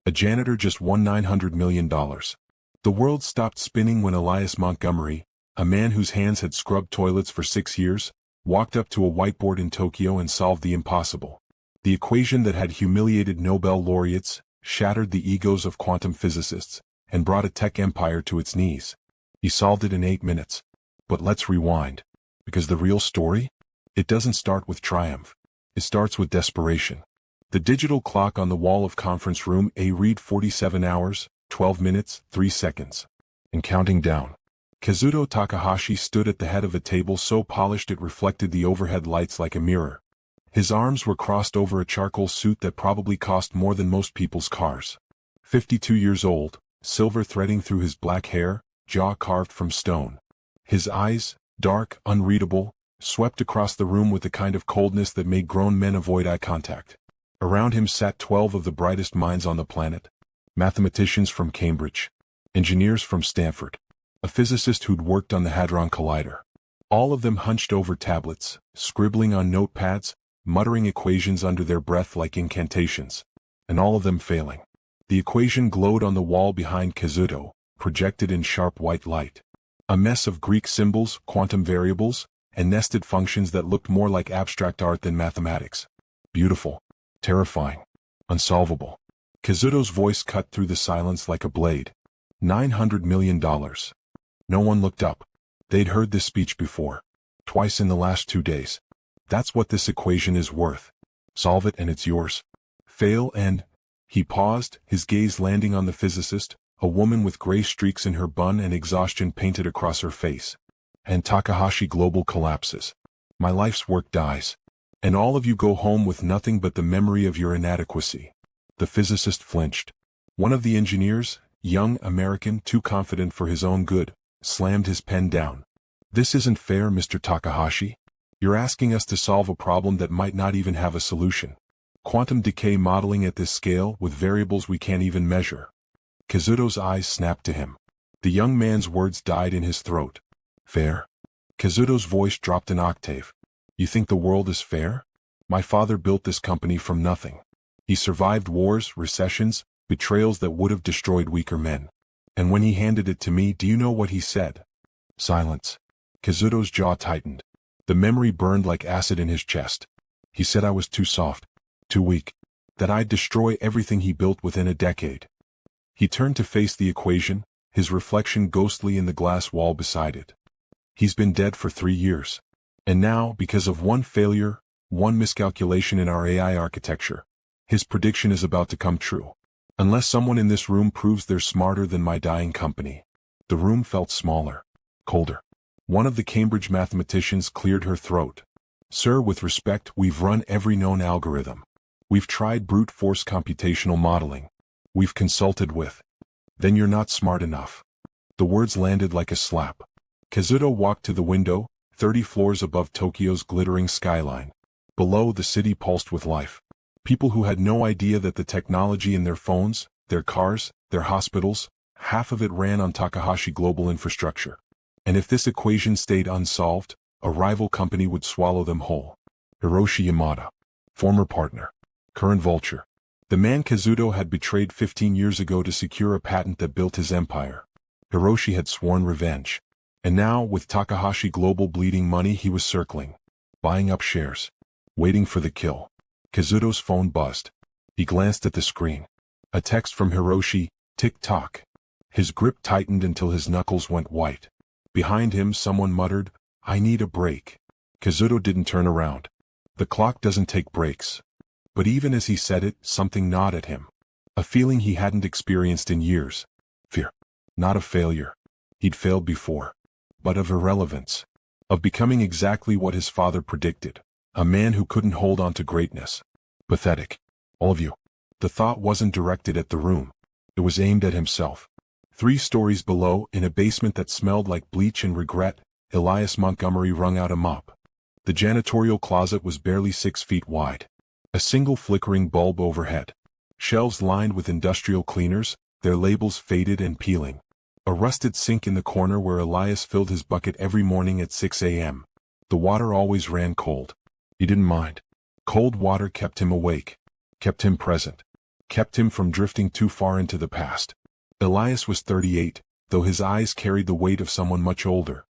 A janitor just won $900 million. The world stopped spinning when Elias Montgomery, a man whose hands had scrubbed toilets for 6 years, walked up to a whiteboard in Tokyo and solved the impossible. The equation that had humiliated Nobel laureates, shattered the egos of quantum physicists, and brought a tech empire to its knees. He solved it in 8 minutes. But let's rewind. Because the real story? It doesn't start with triumph. It starts with desperation. The digital clock on the wall of conference room A read 47 hours, 12 minutes, 3 seconds. And counting down. Kazuto Takahashi stood at the head of a table so polished it reflected the overhead lights like a mirror. His arms were crossed over a charcoal suit that probably cost more than most people's cars. 52 years old, silver threading through his black hair, jaw carved from stone. His eyes, dark, unreadable, swept across the room with the kind of coldness that made grown men avoid eye contact. Around him sat 12 of the brightest minds on the planet. Mathematicians from Cambridge. Engineers from Stanford. A physicist who'd worked on the Hadron Collider. All of them hunched over tablets, scribbling on notepads, muttering equations under their breath like incantations. And all of them failing. The equation glowed on the wall behind Kazuto, projected in sharp white light. A mess of Greek symbols, quantum variables, and nested functions that looked more like abstract art than mathematics. Beautiful. Terrifying. Unsolvable. Kazuto's voice cut through the silence like a blade. $900 million. No one looked up. They'd heard this speech before. Twice in the last 2 days. That's what this equation is worth. Solve it and it's yours. Fail and... He paused, his gaze landing on the physicist, a woman with gray streaks in her bun and exhaustion painted across her face. And Takahashi Global collapses. My life's work dies. And all of you go home with nothing but the memory of your inadequacy. The physicist flinched. One of the engineers, young American, too confident for his own good, slammed his pen down. This isn't fair, Mr. Takahashi. You're asking us to solve a problem that might not even have a solution. Quantum decay modeling at this scale with variables we can't even measure. Kazuto's eyes snapped to him. The young man's words died in his throat. Fair? Kazuto's voice dropped an octave. You think the world is fair? My father built this company from nothing. He survived wars, recessions, betrayals that would have destroyed weaker men. And when he handed it to me, do you know what he said? Silence. Kazuto's jaw tightened. The memory burned like acid in his chest. He said I was too soft, too weak, that I'd destroy everything he built within a decade. He turned to face the equation, his reflection ghostly in the glass wall beside it. He's been dead for 3 years. And now, because of one failure, one miscalculation in our AI architecture, his prediction is about to come true. Unless someone in this room proves they're smarter than my dying company. The room felt smaller, colder. One of the Cambridge mathematicians cleared her throat. Sir, with respect, we've run every known algorithm. We've tried brute force computational modeling. We've consulted with. Then you're not smart enough. The words landed like a slap. Kazuto walked to the window, 30 floors above Tokyo's glittering skyline. Below, the city pulsed with life. People who had no idea that the technology in their phones, their cars, their hospitals, half of it ran on Takahashi Global infrastructure. And if this equation stayed unsolved, a rival company would swallow them whole. Hiroshi Yamada. Former partner. Current vulture. The man Kazuto had betrayed 15 years ago to secure a patent that built his empire. Hiroshi had sworn revenge. And now, with Takahashi Global bleeding money, he was circling. Buying up shares. Waiting for the kill. Kazuto's phone buzzed. He glanced at the screen. A text from Hiroshi, tick-tock. His grip tightened until his knuckles went white. Behind him, someone muttered, I need a break. Kazuto didn't turn around. The clock doesn't take breaks. But even as he said it, something gnawed at him. A feeling he hadn't experienced in years. Fear. Not of failure. He'd failed before. But of irrelevance. Of becoming exactly what his father predicted. A man who couldn't hold on to greatness. Pathetic. All of you. The thought wasn't directed at the room. It was aimed at himself. 3 stories below, in a basement that smelled like bleach and regret, Elias Montgomery wrung out a mop. The janitorial closet was barely 6 feet wide. A single flickering bulb overhead. Shelves lined with industrial cleaners, their labels faded and peeling. A rusted sink in the corner where Elias filled his bucket every morning at 6 a.m. The water always ran cold. He didn't mind. Cold water kept him awake. Kept him present. kept him from drifting too far into the past. Elias was 38, though his eyes carried the weight of someone much older.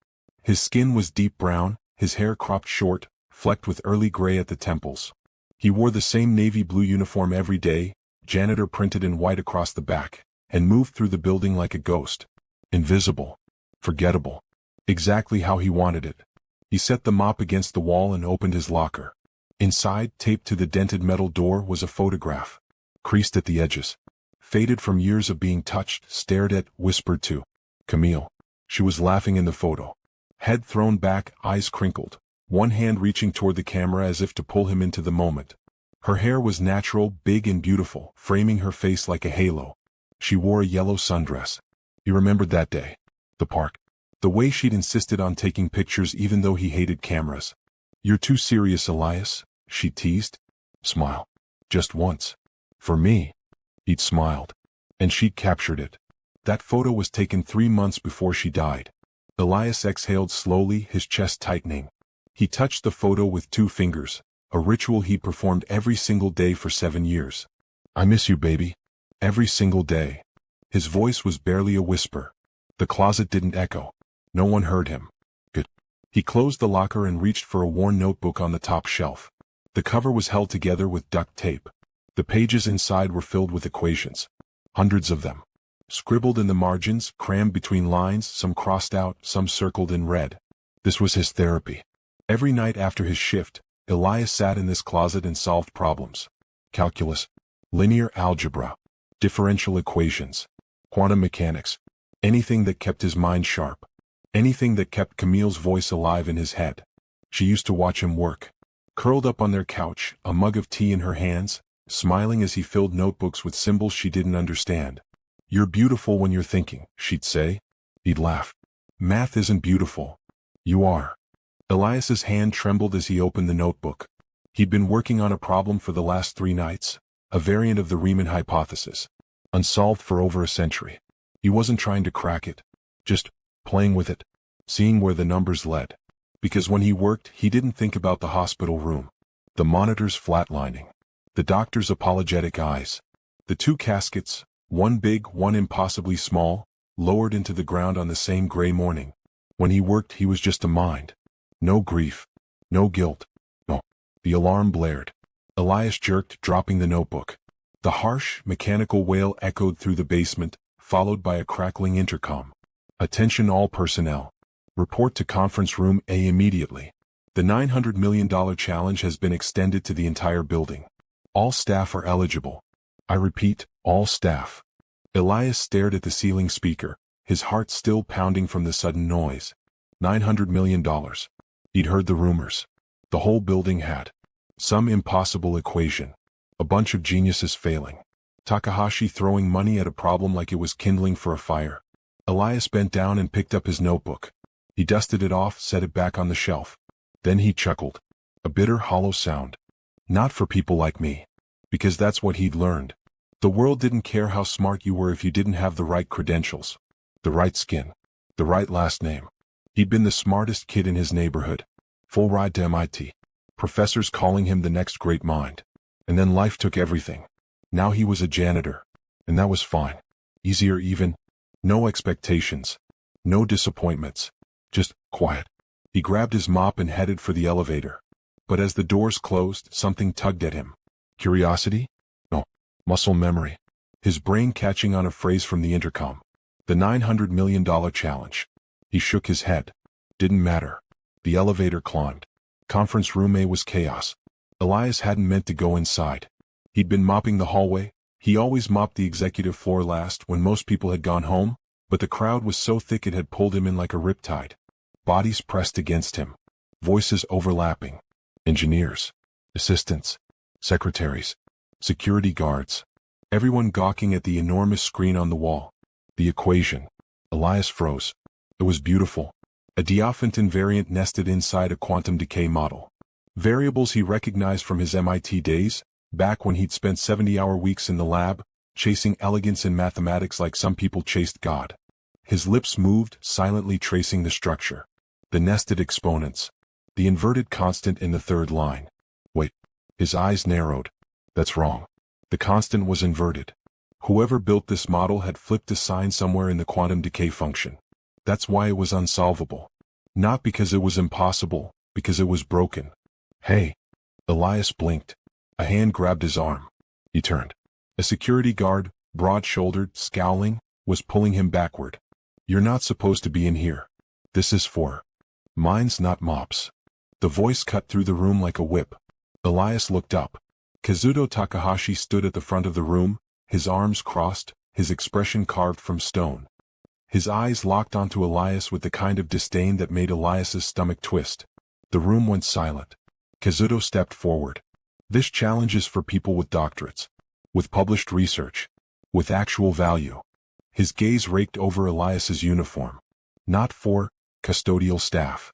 His skin was deep brown, his hair cropped short, flecked with early gray at the temples. He wore the same navy blue uniform every day, janitor printed in white across the back, and moved through the building like a ghost. Invisible. Forgettable. Exactly how he wanted it. He set the mop against the wall and opened his locker. Inside, taped to the dented metal door, was a photograph. Creased at the edges. Faded from years of being touched, stared at, whispered to. Camille. She was laughing in the photo. Head thrown back, eyes crinkled. One hand reaching toward the camera as if to pull him into the moment. Her hair was natural, big and beautiful, framing her face like a halo. She wore a yellow sundress. He remembered that day. The park. The way she'd insisted on taking pictures even though he hated cameras. "You're too serious, Elias," she teased. "Smile. Just once. For me." He'd smiled. And she'd captured it. That photo was taken 3 months before she died. Elias exhaled slowly, his chest tightening. He touched the photo with 2 fingers, a ritual he performed every single day for 7 years. "I miss you, baby. Every single day." His voice was barely a whisper. The closet didn't echo. No one heard him. Good. He closed the locker and reached for a worn notebook on the top shelf. The cover was held together with duct tape. The pages inside were filled with equations. Hundreds of them. Scribbled in the margins, crammed between lines, some crossed out, some circled in red. This was his therapy. Every night after his shift, Elias sat in this closet and solved problems. Calculus. Linear algebra. Differential equations. Quantum mechanics. Anything that kept his mind sharp. Anything that kept Camille's voice alive in his head. She used to watch him work. Curled up on their couch, a mug of tea in her hands, smiling as he filled notebooks with symbols she didn't understand. "You're beautiful when you're thinking," she'd say. He'd laugh. "Math isn't beautiful. You are." Elias's hand trembled as he opened the notebook. He'd been working on a problem for the last 3 nights, a variant of the Riemann hypothesis, unsolved for over a century. He wasn't trying to crack it, just playing with it, seeing where the numbers led. Because when he worked, he didn't think about the hospital room, the monitors flatlining, the doctor's apologetic eyes, the 2 caskets, one big, one impossibly small, lowered into the ground on the same gray morning. When he worked, he was just a mind. No grief. No guilt. No. The alarm blared. Elias jerked, dropping the notebook. The harsh, mechanical wail echoed through the basement, followed by a crackling intercom. "Attention all personnel. Report to conference room A immediately. The $900 million challenge has been extended to the entire building. All staff are eligible. I repeat, all staff." Elias stared at the ceiling speaker, his heart still pounding from the sudden noise. $900 million. He'd heard the rumors. The whole building had. Some impossible equation. A bunch of geniuses failing. Takahashi throwing money at a problem like it was kindling for a fire. Elias bent down and picked up his notebook. He dusted it off, set it back on the shelf. Then he chuckled. A bitter, hollow sound. Not for people like me. Because that's what he'd learned. The world didn't care how smart you were if you didn't have the right credentials. The right skin. The right last name. He'd been the smartest kid in his neighborhood. Full ride to MIT. Professors calling him the next great mind. And then life took everything. Now he was a janitor. And that was fine. Easier even. No expectations. No disappointments. Just quiet. He grabbed his mop and headed for the elevator. But as the doors closed, something tugged at him. Curiosity? No. Muscle memory. His brain catching on a phrase from the intercom. The $900 million challenge. He shook his head. Didn't matter. The elevator climbed. Conference room A was chaos. Elias hadn't meant to go inside. He'd been mopping the hallway. He always mopped the executive floor last when most people had gone home, but the crowd was so thick it had pulled him in like a riptide. Bodies pressed against him. Voices overlapping. Engineers. Assistants. Secretaries. Security guards. Everyone gawking at the enormous screen on the wall. The equation. Elias froze. It was beautiful. A Diophantine variant nested inside a quantum decay model. Variables he recognized from his MIT days, back when he'd spent 70-hour weeks in the lab, chasing elegance in mathematics like some people chased God. His lips moved, silently tracing the structure. The nested exponents. The inverted constant in the third line. Wait. His eyes narrowed. That's wrong. The constant was inverted. Whoever built this model had flipped a sign somewhere in the quantum decay function. That's why it was unsolvable. Not because it was impossible, because it was broken. Hey. Elias blinked. A hand grabbed his arm. He turned. A security guard, broad-shouldered, scowling, was pulling him backward. You're not supposed to be in here. This is for mines, not mops. The voice cut through the room like a whip. Elias looked up. Kazuto Takahashi stood at the front of the room, his arms crossed, his expression carved from stone. His eyes locked onto Elias with the kind of disdain that made Elias's stomach twist. The room went silent. Kazuto stepped forward. This challenge is for people with doctorates, with published research, with actual value. His gaze raked over Elias's uniform. Not for custodial staff.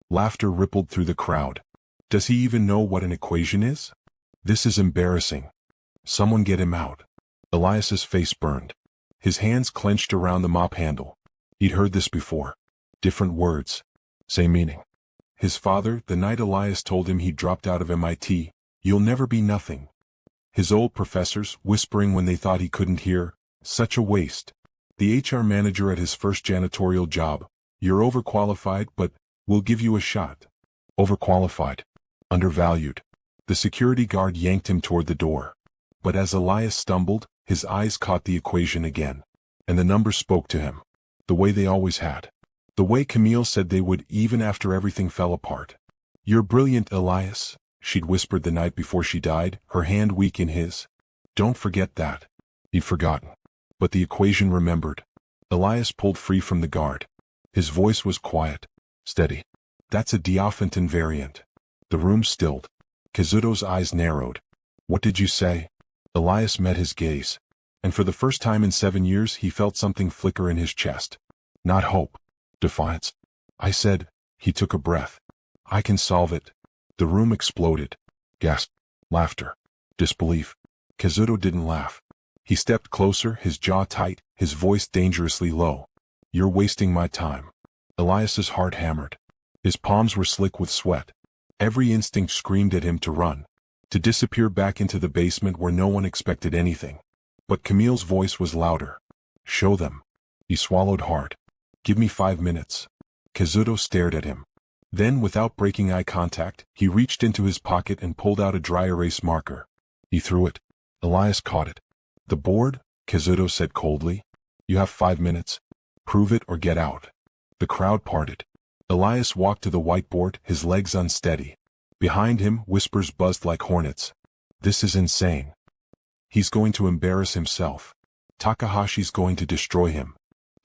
Laughter rippled through the crowd. Does he even know what an equation is? This is embarrassing. Someone get him out. Elias's face burned. His hands clenched around the mop handle. He'd heard this before. Different words. Same meaning. His father, the night Elias told him he'd dropped out of MIT, "You'll never be nothing." His old professors, whispering when they thought he couldn't hear, "Such a waste." The HR manager at his first janitorial job, "You're overqualified, but we'll give you a shot." Overqualified. Undervalued. The security guard yanked him toward the door. But as Elias stumbled, his eyes caught the equation again. And the numbers spoke to him. The way they always had. The way Camille said they would even after everything fell apart. "You're brilliant, Elias," she'd whispered the night before she died, her hand weak in his. "Don't forget that." He'd forgotten. But the equation remembered. Elias pulled free from the guard. His voice was quiet. Steady. "That's a Diophantine variant." The room stilled. Kazuto's eyes narrowed. "What did you say?" Elias met his gaze. And for the first time in 7 years he felt something flicker in his chest. Not hope. Defiance. "I said," he took a breath, "I can solve it." The room exploded. Gasp. Laughter. Disbelief. Kazuto didn't laugh. He stepped closer, his jaw tight, his voice dangerously low. "You're wasting my time." Elias's heart hammered. His palms were slick with sweat. Every instinct screamed at him to run. To disappear back into the basement where no one expected anything. But Camille's voice was louder. "Show them." He swallowed hard. "Give me 5 minutes." Kazuto stared at him. Then, without breaking eye contact, he reached into his pocket and pulled out a dry erase marker. He threw it. Elias caught it. "The board?" Kazuto said coldly. "You have 5 minutes. Prove it or get out." The crowd parted. Elias walked to the whiteboard, his legs unsteady. Behind him, whispers buzzed like hornets. "This is insane. He's going to embarrass himself. Takahashi's going to destroy him."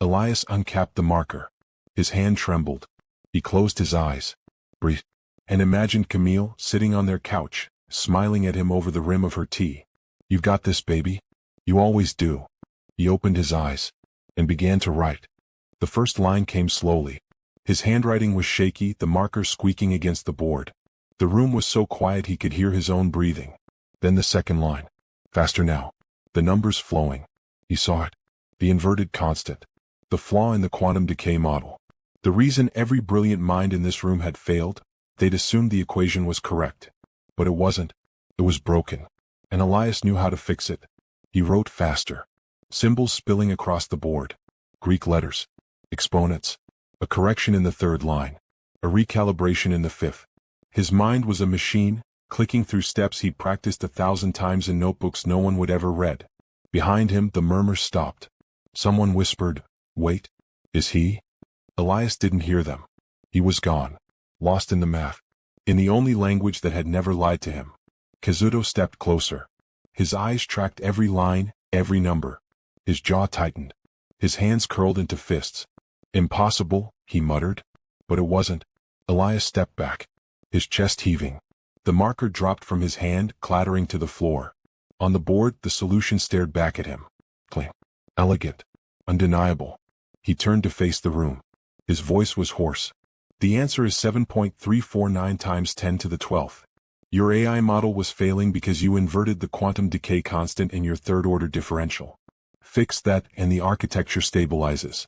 Elias uncapped the marker. His hand trembled. He closed his eyes. Breathed. And imagined Camille sitting on their couch, smiling at him over the rim of her tea. "You've got this, baby. You always do." He opened his eyes. And began to write. The first line came slowly. His handwriting was shaky, the marker squeaking against the board. The room was so quiet he could hear his own breathing. Then the second line. Faster now. The numbers flowing. He saw it. The inverted constant. The flaw in the quantum decay model. The reason every brilliant mind in this room had failed, they'd assumed the equation was correct. But it wasn't. It was broken. And Elias knew how to fix it. He wrote faster. Symbols spilling across the board. Greek letters. Exponents. A correction in the third line. A recalibration in the fifth. His mind was a machine, clicking through steps he'd practiced 1,000 times in notebooks no one would ever read. Behind him, the murmurs stopped. Someone whispered, "Wait. Is he?" Elias didn't hear them. He was gone. Lost in the math. In the only language that had never lied to him. Kazuto stepped closer. His eyes tracked every line, every number. His jaw tightened. His hands curled into fists. "Impossible," he muttered. But it wasn't. Elias stepped back. His chest heaving. The marker dropped from his hand, clattering to the floor. On the board, the solution stared back at him. Clean. Elegant. Undeniable. He turned to face the room. His voice was hoarse. "The answer is 7.349 times 10 to the 12th. Your AI model was failing because you inverted the quantum decay constant in your third-order differential. Fix that and the architecture stabilizes."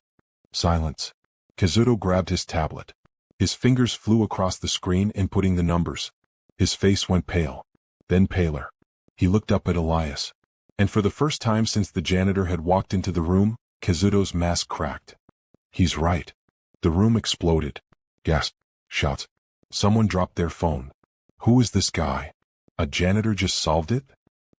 Silence. Kazuto grabbed his tablet. His fingers flew across the screen inputting the numbers. His face went pale. Then paler. He looked up at Elias. And for the first time since the janitor had walked into the room, Kazuto's mask cracked. He's right. The room exploded. Gasp. Shouts. Someone dropped their phone. Who is this guy? A janitor just solved it?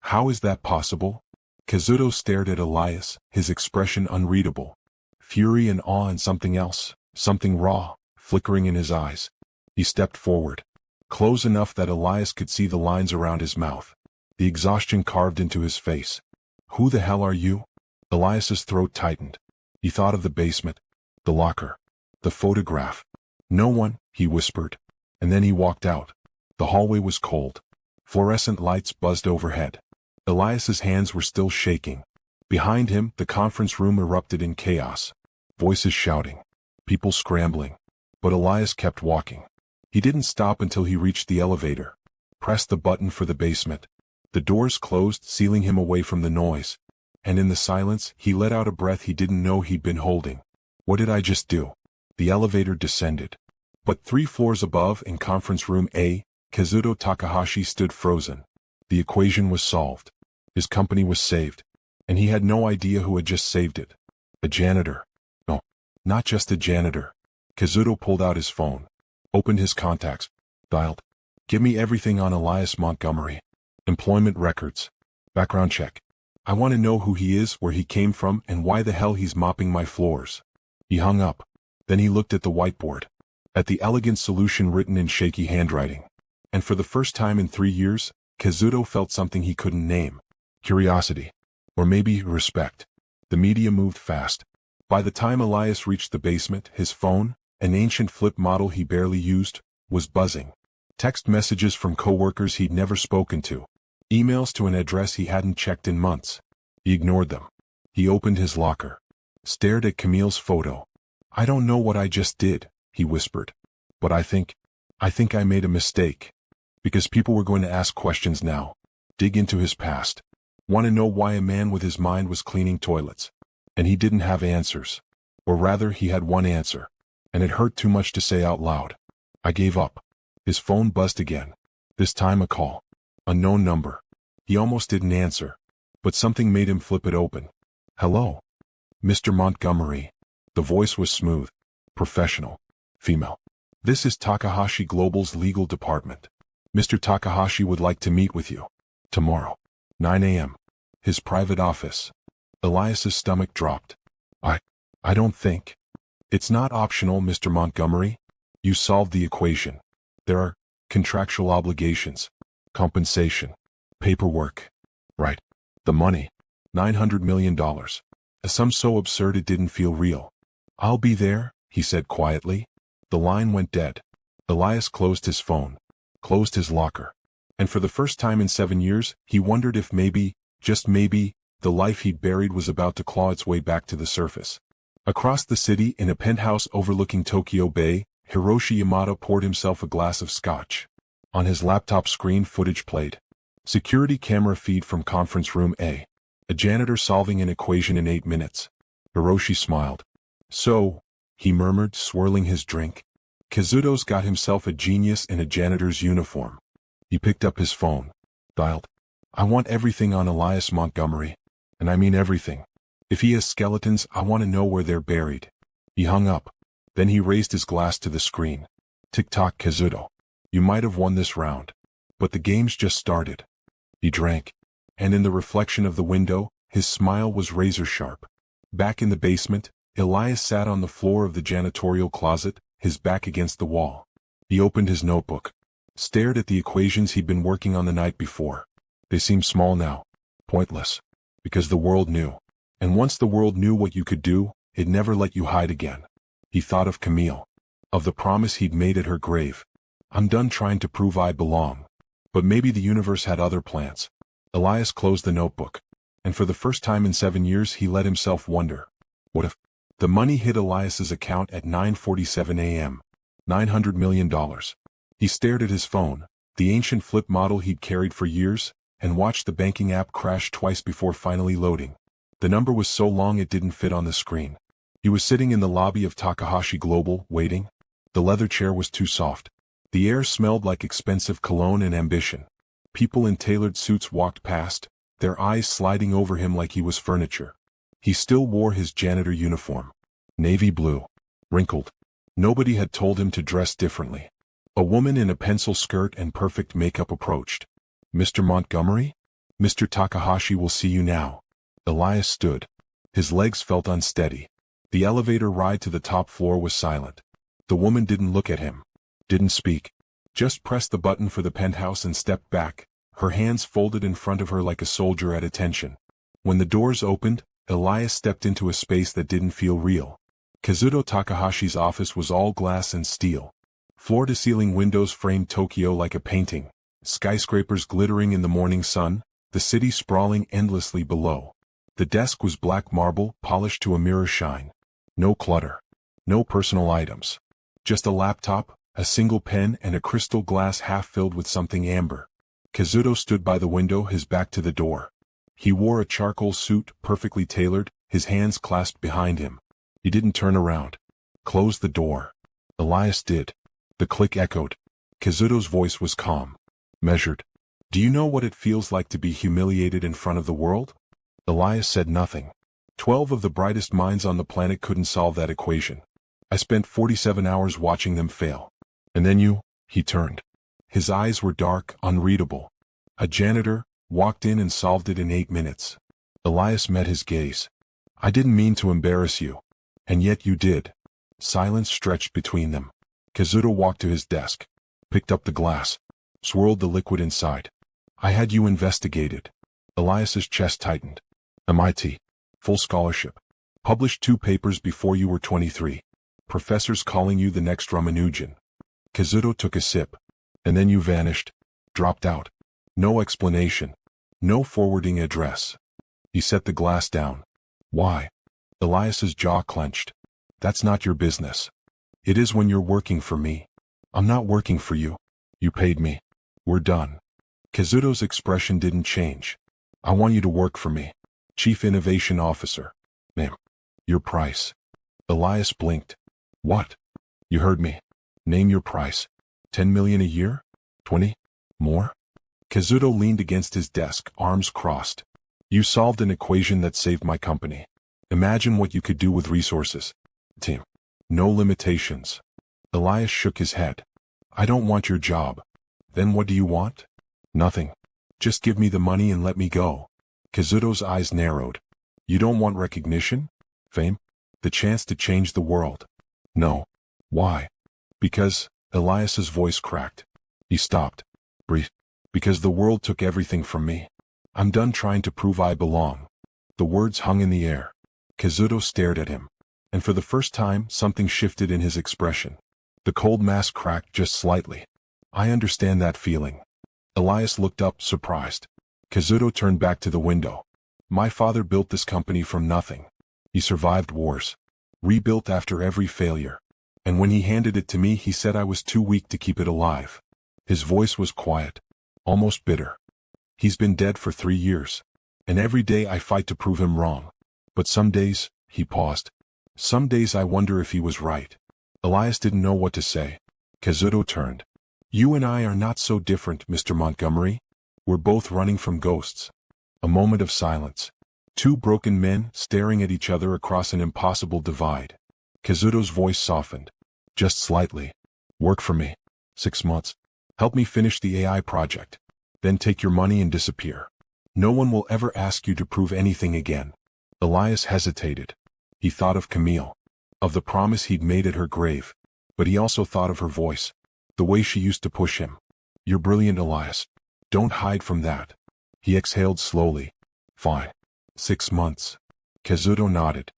How is that possible? Kazuto stared at Elias, his expression unreadable. Fury and awe and something else, something raw, flickering in his eyes. He stepped forward. Close enough that Elias could see the lines around his mouth. The exhaustion carved into his face. Who the hell are you? Elias's throat tightened. He thought of the basement, the locker, the photograph. No one, he whispered. And then he walked out. The hallway was cold. Fluorescent lights buzzed overhead. Elias's hands were still shaking. Behind him, the conference room erupted in chaos. Voices shouting. People scrambling. But Elias kept walking. He didn't stop until he reached the elevator. Pressed the button for the basement. The doors closed, sealing him away from the noise. And in the silence, he let out a breath he didn't know he'd been holding. What did I just do? The elevator descended. But 3 floors above, in conference room A, Kazuto Takahashi stood frozen. The equation was solved. His company was saved. And he had no idea who had just saved it. A janitor. No, not just a janitor. Kazuto pulled out his phone. Opened his contacts. Dialed. Give me everything on Elias Montgomery. Employment records. Background check. I want to know who he is, where he came from, and why the hell he's mopping my floors. He hung up. Then he looked at the whiteboard. At the elegant solution written in shaky handwriting. And for the first time in 3 years, Kazuto felt something he couldn't name. Curiosity. Or maybe respect. The media moved fast. By the time Elias reached the basement, his phone, an ancient flip model he barely used, was buzzing. Text messages from coworkers he'd never spoken to. Emails to an address he hadn't checked in months. He ignored them. He opened his locker. Stared at Camille's photo. I don't know what I just did, he whispered. But I think I made a mistake. Because people were going to ask questions now. Dig into his past. Want to know why a man with his mind was cleaning toilets. And he didn't have answers. Or rather, he had one answer. And it hurt too much to say out loud. I gave up. His phone buzzed again. This time a call. Unknown number. He almost didn't answer. But something made him flip it open. Hello? Mr. Montgomery. The voice was smooth. Professional. Female. This is Takahashi Global's legal department. Mr. Takahashi would like to meet with you. Tomorrow. 9 a.m. His private office. Elias's stomach dropped. I don't think. It's not optional, Mr. Montgomery. You solved the equation. There are contractual obligations. Compensation. Paperwork. Right. The money. $900 million. A sum so absurd it didn't feel real. I'll be there, he said quietly. The line went dead. Elias closed his phone. Closed his locker. And for the first time in 7 years, he wondered if maybe, just maybe, the life he'd buried was about to claw its way back to the surface. Across the city, in a penthouse overlooking Tokyo Bay, Hiroshi Yamada poured himself a glass of scotch. On his laptop screen, footage played. Security camera feed from conference room A. A janitor solving an equation in 8 minutes. Hiroshi smiled. So, he murmured, swirling his drink. Kazuto's got himself a genius in a janitor's uniform. He picked up his phone. Dialed. I want everything on Elias Montgomery. And I mean everything. If he has skeletons, I want to know where they're buried. He hung up. Then he raised his glass to the screen. Tick-tock, Kazuto. You might have won this round. But the game's just started. He drank. And in the reflection of the window, his smile was razor-sharp. Back in the basement, Elias sat on the floor of the janitorial closet, his back against the wall. He opened his notebook. Stared at the equations he'd been working on the night before. They seemed small now. Pointless. Because the world knew. And once the world knew what you could do, it never let you hide again. He thought of Camille. Of the promise he'd made at her grave. I'm done trying to prove I belong. But maybe the universe had other plans. Elias closed the notebook. And for the first time in 7 years he let himself wonder. What if? The money hit Elias's account at 9:47 a.m. $900 million. He stared at his phone, the ancient flip model he'd carried for years, and watched the banking app crash twice before finally loading. The number was so long it didn't fit on the screen. He was sitting in the lobby of Takahashi Global, waiting. The leather chair was too soft. The air smelled like expensive cologne and ambition. People in tailored suits walked past, their eyes sliding over him like he was furniture. He still wore his janitor uniform. Navy blue. Wrinkled. Nobody had told him to dress differently. A woman in a pencil skirt and perfect makeup approached. "Mr. Montgomery? Mr. Takahashi will see you now." Elias stood. His legs felt unsteady. The elevator ride to the top floor was silent. The woman didn't look at him. Didn't speak. Just pressed the button for the penthouse and stepped back, her hands folded in front of her like a soldier at attention. When the doors opened, Elias stepped into a space that didn't feel real. Kazuto Takahashi's office was all glass and steel. Floor-to-ceiling windows framed Tokyo like a painting, skyscrapers glittering in the morning sun, the city sprawling endlessly below. The desk was black marble, polished to a mirror shine. No clutter. No personal items. Just a laptop, a single pen, and a crystal glass half filled with something amber. Kazuto stood by the window, his back to the door. He wore a charcoal suit, perfectly tailored, his hands clasped behind him. He didn't turn around. Close the door. Elias did. The click echoed. Kazuto's voice was calm. Measured. "Do you know what it feels like to be humiliated in front of the world?" Elias said nothing. 12 of the brightest minds on the planet couldn't solve that equation. "I spent 47 hours watching them fail. And then you," he turned. His eyes were dark, unreadable. "A janitor walked in and solved it in 8 minutes. Elias met his gaze. "I didn't mean to embarrass you. And yet you did." Silence stretched between them. Kazuto walked to his desk, picked up the glass, swirled the liquid inside. "I had you investigated." Elias's chest tightened. "MIT. Full scholarship. Published 2 papers before you were 23. Professors calling you the next Ramanujan." Kazuto took a sip. "And then you vanished. Dropped out. No explanation. No forwarding address." He set the glass down. "Why?" Elias's jaw clenched. "That's not your business." "It is when you're working for me." "I'm not working for you. You paid me. We're done." Kazuto's expression didn't change. "I want you to work for me. Chief Innovation Officer. Name. Your price." Elias blinked. "What?" "You heard me. Name your price. 10 million a year? 20? More?" Kazuto leaned against his desk, arms crossed. "You solved an equation that saved my company. Imagine what you could do with resources. Team. No limitations." Elias shook his head. "I don't want your job." "Then what do you want?" "Nothing. Just give me the money and let me go." Kazuto's eyes narrowed. "You don't want recognition? Fame? The chance to change the world?" "No." "Why?" "Because," Elias's voice cracked. He stopped. "Breathe. Because the world took everything from me. I'm done trying to prove I belong." The words hung in the air. Kazuto stared at him. And for the first time, something shifted in his expression. The cold mask cracked just slightly. "I understand that feeling." Elias looked up, surprised. Kazuto turned back to the window. "My father built this company from nothing. He survived wars. Rebuilt after every failure. And when he handed it to me, he said I was too weak to keep it alive." His voice was quiet, almost bitter. "He's been dead for 3 years. And every day I fight to prove him wrong. But some days," he paused. "Some days I wonder if he was right." Elias didn't know what to say. Kazuto turned. "You and I are not so different, Mr. Montgomery. We're both running from ghosts." A moment of silence. 2 broken men staring at each other across an impossible divide. Kazuto's voice softened. Just slightly. "Work for me. 6 months. Help me finish the AI project. Then take your money and disappear. No one will ever ask you to prove anything again." Elias hesitated. He thought of Camille. Of the promise he'd made at her grave. But he also thought of her voice. The way she used to push him. "You're brilliant, Elias. Don't hide from that." He exhaled slowly. "Fine. 6 months." Kazuto nodded.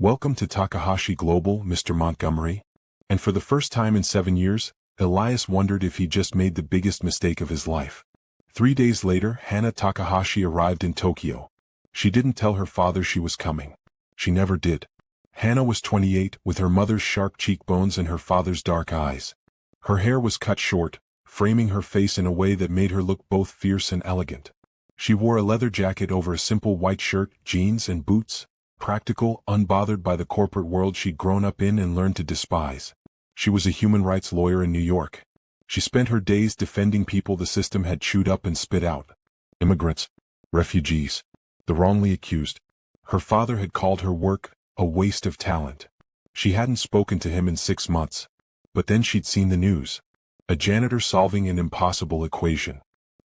"Welcome to Takahashi Global, Mr. Montgomery." And for the first time in 7 years, Elias wondered if he just made the biggest mistake of his life. 3 days later, Hana Takahashi arrived in Tokyo. She didn't tell her father she was coming. She never did. Hana was 28, with her mother's sharp cheekbones and her father's dark eyes. Her hair was cut short, framing her face in a way that made her look both fierce and elegant. She wore a leather jacket over a simple white shirt, jeans and boots, practical, unbothered by the corporate world she'd grown up in and learned to despise. She was a human rights lawyer in New York. She spent her days defending people the system had chewed up and spit out. Immigrants. Refugees. The wrongly accused. Her father had called her work a waste of talent. She hadn't spoken to him in 6 months. But then she'd seen the news. A janitor solving an impossible equation.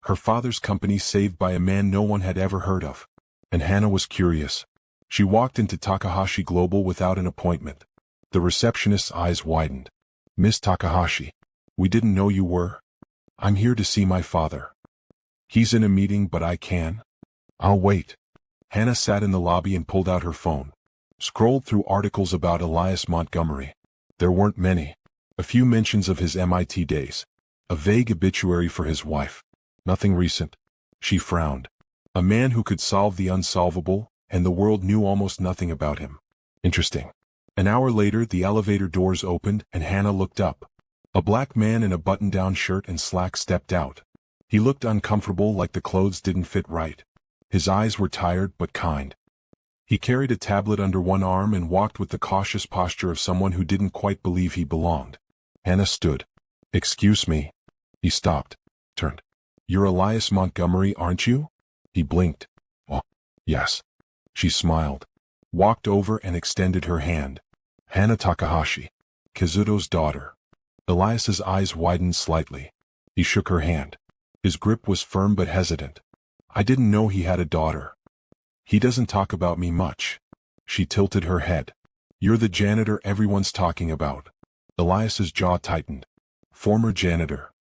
Her father's company saved by a man no one had ever heard of. And Hana was curious. She walked into Takahashi Global without an appointment. The receptionist's eyes widened. "Miss Takahashi, we didn't know you were. I'm here to see my father. He's in a meeting, but I can. I'll wait." Hana sat in the lobby and pulled out her phone. Scrolled through articles about Elias Montgomery. There weren't many. A few mentions of his MIT days. A vague obituary for his wife. Nothing recent. She frowned. A man who could solve the unsolvable, and the world knew almost nothing about him. Interesting. An hour later, the elevator doors opened and Hana looked up. A black man in a button-down shirt and slacks stepped out. He looked uncomfortable, like the clothes didn't fit right. His eyes were tired but kind. He carried a tablet under one arm and walked with the cautious posture of someone who didn't quite believe he belonged. Hana stood. "Excuse me." He stopped. Turned. "You're Elias Montgomery, aren't you?" He blinked. "Oh, yes." She smiled. Walked over and extended her hand. "Hana Takahashi. Kazuto's daughter." Elias's eyes widened slightly. He shook her hand. His grip was firm but hesitant. "I didn't know he had a daughter. He doesn't talk about me much." She tilted her head. "You're the janitor everyone's talking about." Elias's jaw tightened. "Former janitor."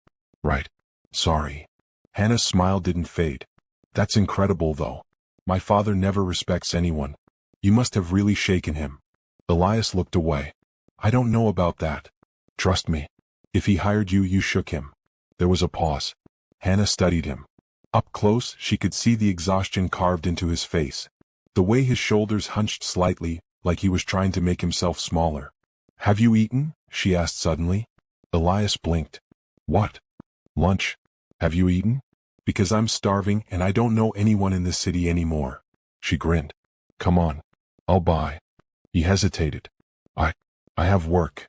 "Right. Sorry." Hana's smile didn't fade. "That's incredible, though. My father never respects anyone. You must have really shaken him." Elias looked away. "I don't know about that. Trust me. If he hired you, you shook him." There was a pause. Hana studied him. Up close, she could see the exhaustion carved into his face. The way his shoulders hunched slightly, like he was trying to make himself smaller. "Have you eaten?" she asked suddenly. Elias blinked. "What? Lunch? Have you eaten?" "Because I'm starving and I don't know anyone in this city anymore." She grinned. "Come on. I'll buy." He hesitated. I have work.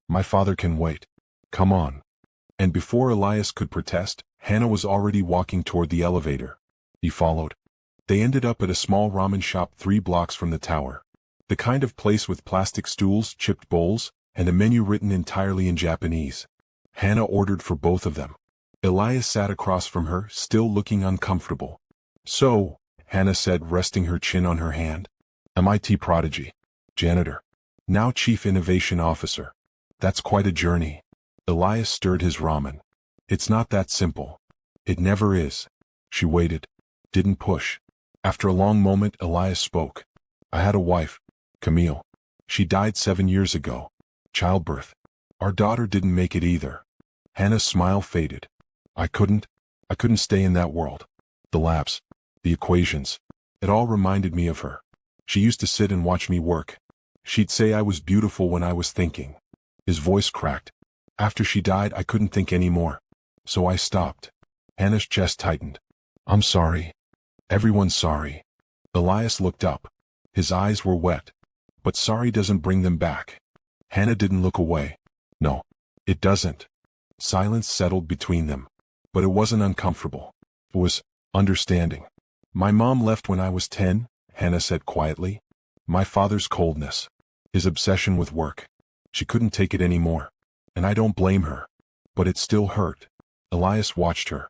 My father can wait. Come on." And before Elias could protest, Hana was already walking toward the elevator. He followed. They ended up at a small ramen shop 3 blocks from the tower. The kind of place with plastic stools, chipped bowls, and a menu written entirely in Japanese. Hana ordered for both of them. Elias sat across from her, still looking uncomfortable. "So," Hana said, resting her chin on her hand. "MIT prodigy. Janitor. Now Chief Innovation Officer. That's quite a journey." Elias stirred his ramen. "It's not that simple. It never is." She waited. Didn't push. After a long moment, Elias spoke. "I had a wife, Camille. She died 7 years ago. Childbirth. Our daughter didn't make it either." Hana's smile faded. I couldn't stay in that world. The labs. The equations. It all reminded me of her. She used to sit and watch me work. She'd say I was beautiful when I was thinking." His voice cracked. "After she died, I couldn't think anymore. So I stopped." Hana's chest tightened. "I'm sorry. Everyone's sorry." Elias looked up. His eyes were wet. "But sorry doesn't bring them back." Hana didn't look away. "No, it doesn't." Silence settled between them. But it wasn't uncomfortable. It was understanding. "My mom left when I was 10, Hana said quietly. "My father's coldness. His obsession with work. She couldn't take it anymore. And I don't blame her. But it still hurt." Elias watched her.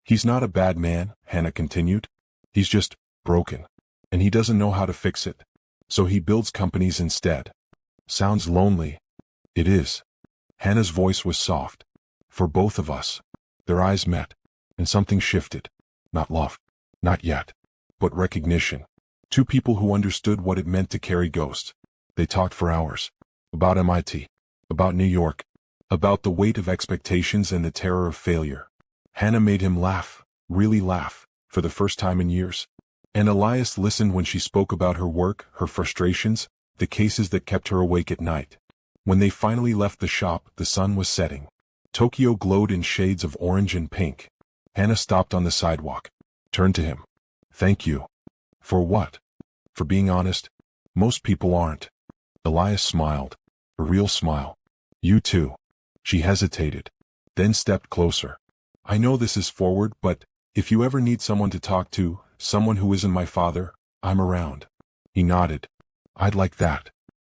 "He's not a bad man," Hana continued. "He's just broken. And he doesn't know how to fix it. So he builds companies instead." "Sounds lonely." "It is." Hana's voice was soft. "For both of us." Their eyes met. And something shifted. Not love. Not yet. But recognition. 2 people who understood what it meant to carry ghosts. They talked for hours. About MIT. About New York. About the weight of expectations and the terror of failure. Hana made him laugh. Really laugh. For the first time in years. And Elias listened when she spoke about her work, her frustrations, the cases that kept her awake at night. When they finally left the shop, the sun was setting. Tokyo glowed in shades of orange and pink. Hana stopped on the sidewalk. Turned to him. "Thank you." "For what?" "For being honest. Most people aren't." Elias smiled. A real smile. "You too." She hesitated. Then stepped closer. "I know this is forward, but if you ever need someone to talk to, Someone who isn't my father, I'm around. He nodded. I'd like that.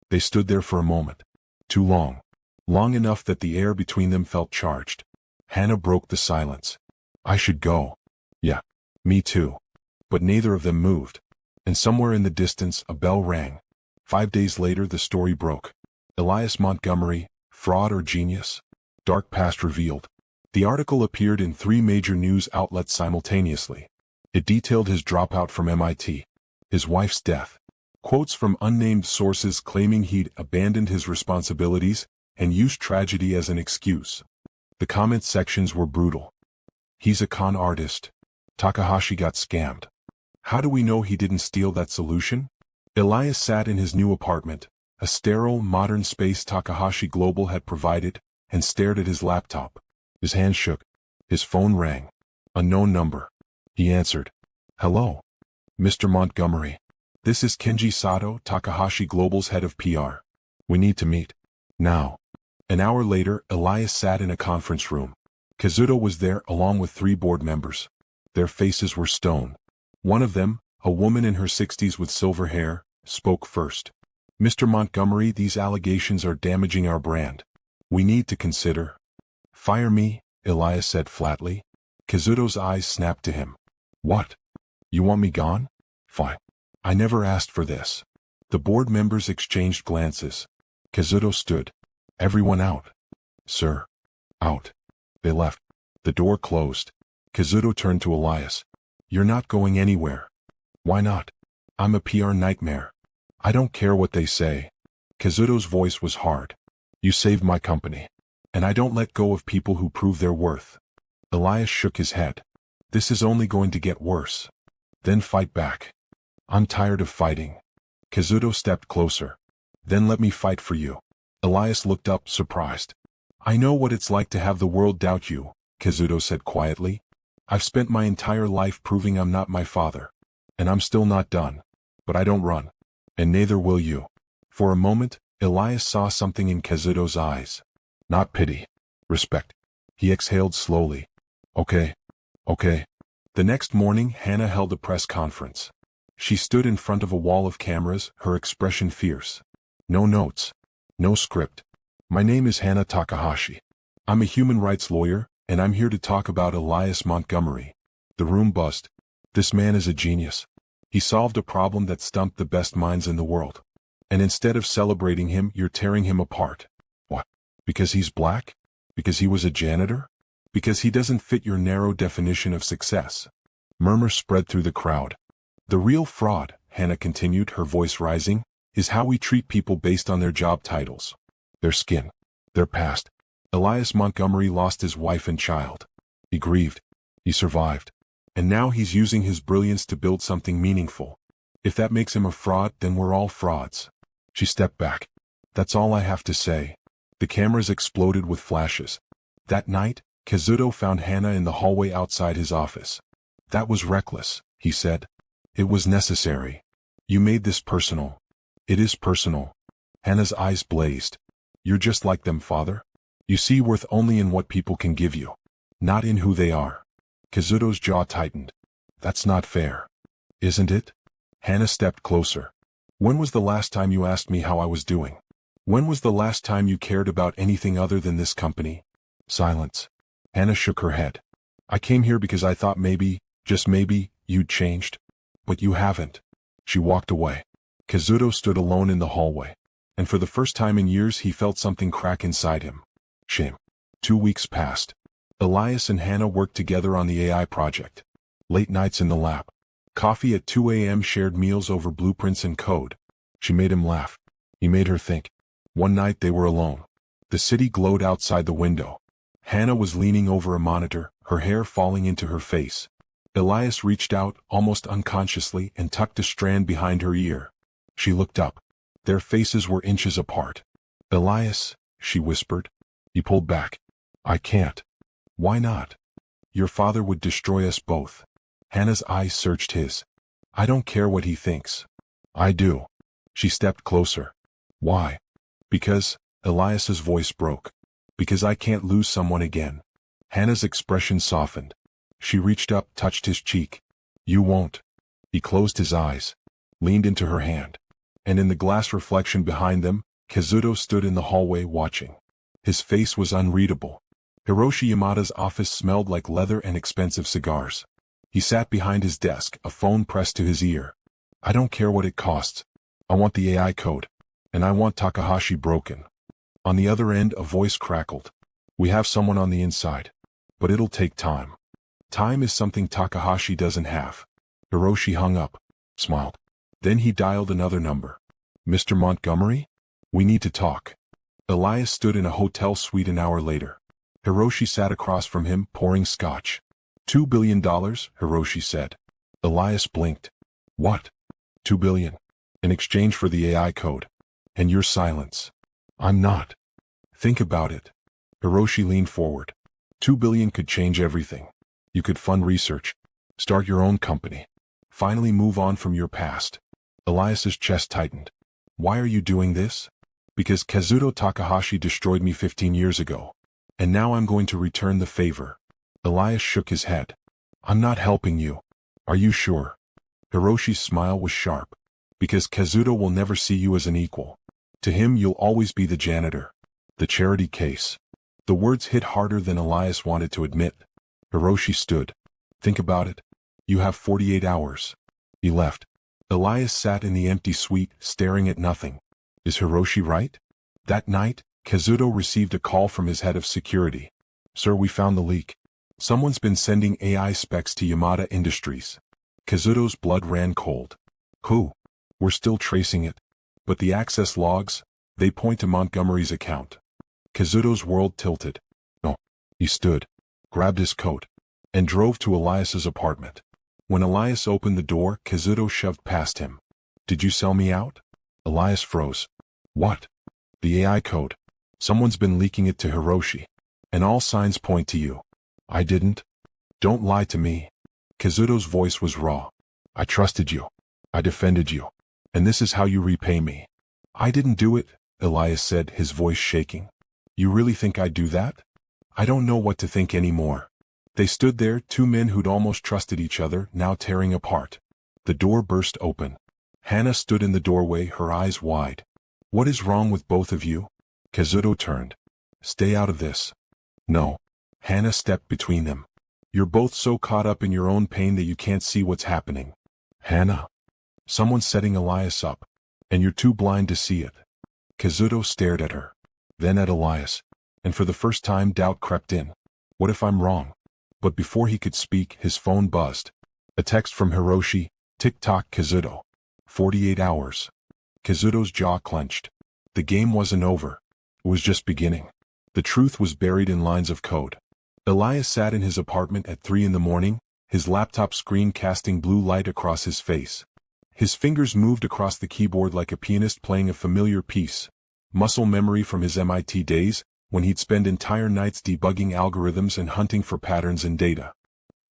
They stood there for a moment. Too long. Long enough that the air between them felt charged. Hannah broke the silence. I should go. Yeah. Me too. But neither of them moved. And somewhere in the distance a bell rang. 5 days later the story broke. Elias Montgomery, fraud or genius? Dark past revealed. The article appeared in 3 major news outlets simultaneously. It detailed his dropout from MIT, his wife's death, quotes from unnamed sources claiming he'd abandoned his responsibilities and used tragedy as an excuse. The comment sections were brutal. He's a con artist. Takahashi got scammed. How do we know he didn't steal that solution? Elias sat in his new apartment, a sterile, modern space Takahashi Global had provided, and stared at his laptop. His hand shook. His phone rang. Unknown number. He answered. Hello. Mr. Montgomery. This is Kenji Sato, Takahashi Global's head of PR. We need to meet. Now. An hour later, Elias sat in a conference room. Kazuto was there along with 3 board members. Their faces were stone. One of them, a woman in her 60s with silver hair, spoke first. Mr. Montgomery, these allegations are damaging our brand. We need to consider. Fire me, Elias said flatly. Kazuto's eyes snapped to him. What? You want me gone? Fine. I never asked for this. The board members exchanged glances. Kazuto stood. Everyone out. Sir. Out. They left. The door closed. Kazuto turned to Elias. You're not going anywhere. Why not? I'm a PR nightmare. I don't care what they say. Kazuto's voice was hard. You saved my company. And I don't let go of people who prove their worth. Elias shook his head. This is only going to get worse. Then fight back. I'm tired of fighting. Kazuto stepped closer. Then let me fight for you. Elias looked up, surprised. I know what it's like to have the world doubt you, Kazuto said quietly. I've spent my entire life proving I'm not my father. And I'm still not done. But I don't run. And neither will you. For a moment, Elias saw something in Kazuto's eyes. Not pity. Respect. He exhaled slowly. Okay. Okay. The next morning, Hannah held a press conference. She stood in front of a wall of cameras, her expression fierce. No notes. No script. My name is Hannah Takahashi. I'm a human rights lawyer, and I'm here to talk about Elias Montgomery. The room buzzed. This man is a genius. He solved a problem that stumped the best minds in the world. And instead of celebrating him, you're tearing him apart. What? Because he's black? Because he was a janitor? Because he doesn't fit your narrow definition of success? Murmurs spread through the crowd. The real fraud, Hannah continued, her voice rising, is how we treat people based on their job titles. Their skin. Their past. Elias Montgomery lost his wife and child. He grieved. He survived. And now he's using his brilliance to build something meaningful. If that makes him a fraud, then we're all frauds. She stepped back. That's all I have to say. The cameras exploded with flashes. That night, Kazuto found Hannah in the hallway outside his office. That was reckless, he said. It was necessary. You made this personal. It is personal. Hannah's eyes blazed. You're just like them, father. You see worth only in what people can give you, not in who they are. Kazuto's jaw tightened. That's not fair. Isn't it? Hannah stepped closer. When was the last time you asked me how I was doing? When was the last time you cared about anything other than this company? Silence. Hannah shook her head. I came here because I thought maybe, just maybe, you'd changed. But you haven't. She walked away. Kazuto stood alone in the hallway. And for the first time in years he felt something crack inside him. Shame. 2 weeks passed. Elias and Hannah worked together on the AI project. Late nights in the lab. Coffee at 2 a.m. shared meals over blueprints and code. She made him laugh. He made her think. One night they were alone. The city glowed outside the window. Hannah was leaning over a monitor, her hair falling into her face. Elias reached out, almost unconsciously, and tucked a strand behind her ear. She looked up. Their faces were inches apart. Elias, she whispered. He pulled back. I can't. Why not? Your father would destroy us both. Hannah's eyes searched his. I don't care what he thinks. I do. She stepped closer. Why? Because, Elias's voice broke. Because I can't lose someone again. Hannah's expression softened. She reached up, touched his cheek. You won't. He closed his eyes, leaned into her hand, and in the glass reflection behind them, Kazuto stood in the hallway watching. His face was unreadable. Hiroshi Yamada's office smelled like leather and expensive cigars. He sat behind his desk, a phone pressed to his ear. I don't care what it costs. I want the AI code. And I want Takahashi broken. On the other end, a voice crackled. We have someone on the inside. But it'll take time. Time is something Takahashi doesn't have. Hiroshi hung up, smiled. Then he dialed another number. Mr. Montgomery? We need to talk. Elias stood in a hotel suite an hour later. Hiroshi sat across from him, pouring scotch. $2 billion, Hiroshi said. Elias blinked. What? 2 billion. In exchange for the AI code. And your silence. I'm not. Think about it. Hiroshi leaned forward. 2 billion could change everything. You could fund research. Start your own company. Finally move on from your past. Elias's chest tightened. Why are you doing this? Because Kazuto Takahashi destroyed me 15 years ago. And now I'm going to return the favor. Elias shook his head. I'm not helping you. Are you sure? Hiroshi's smile was sharp. Because Kazuto will never see you as an equal. To him you'll always be the janitor. The charity case. The words hit harder than Elias wanted to admit. Hiroshi stood. Think about it. You have 48 hours. He left. Elias sat in the empty suite, staring at nothing. Is Hiroshi right? That night, Kazuto received a call from his head of security. Sir, we found the leak. Someone's been sending AI specs to Yamada Industries. Kazuto's blood ran cold. Who? We're still tracing it. But the access logs, they point to Montgomery's account. Kazuto's world tilted. No. He stood, grabbed his coat, and drove to Elias's apartment. When Elias opened the door, Kazuto shoved past him. Did you sell me out? Elias froze. What? The AI code. Someone's been leaking it to Hiroshi. And all signs point to you. I didn't. Don't lie to me. Kazuto's voice was raw. I trusted you. I defended you. And this is how you repay me. I didn't do it, Elias said, his voice shaking. You really think I'd do that? I don't know what to think anymore. They stood there, two men who'd almost trusted each other, now tearing apart. The door burst open. Hannah stood in the doorway, her eyes wide. What is wrong with both of you? Kazuto turned. Stay out of this. No. Hannah stepped between them. You're both so caught up in your own pain that you can't see what's happening. Hannah. Someone's setting Elias up. And you're too blind to see it. Kazuto stared at her. Then at Elias. And for the first time doubt crept in. What if I'm wrong? But before he could speak, his phone buzzed. A text from Hiroshi. Tick-tock, Kazuto. 48 hours. Kazuto's jaw clenched. The game wasn't over. It was just beginning. The truth was buried in lines of code. Elias sat in his apartment at 3 a.m, his laptop screen casting blue light across his face. His fingers moved across the keyboard like a pianist playing a familiar piece. Muscle memory from his MIT days, when he'd spend entire nights debugging algorithms and hunting for patterns in data.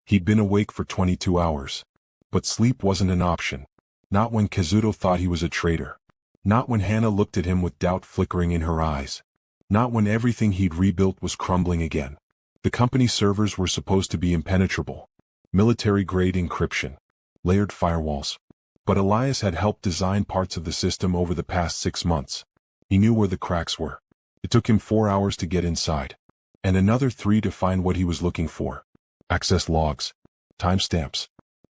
He'd been awake for 22 hours. But sleep wasn't an option. Not when Kazuto thought he was a traitor. Not when Hannah looked at him with doubt flickering in her eyes. Not when everything he'd rebuilt was crumbling again. The company's servers were supposed to be impenetrable. Military-grade encryption. Layered firewalls. But Elias had helped design parts of the system over the past 6 months. He knew where the cracks were. It took him 4 hours to get inside. And another 3 to find what he was looking for. Access logs. Timestamps.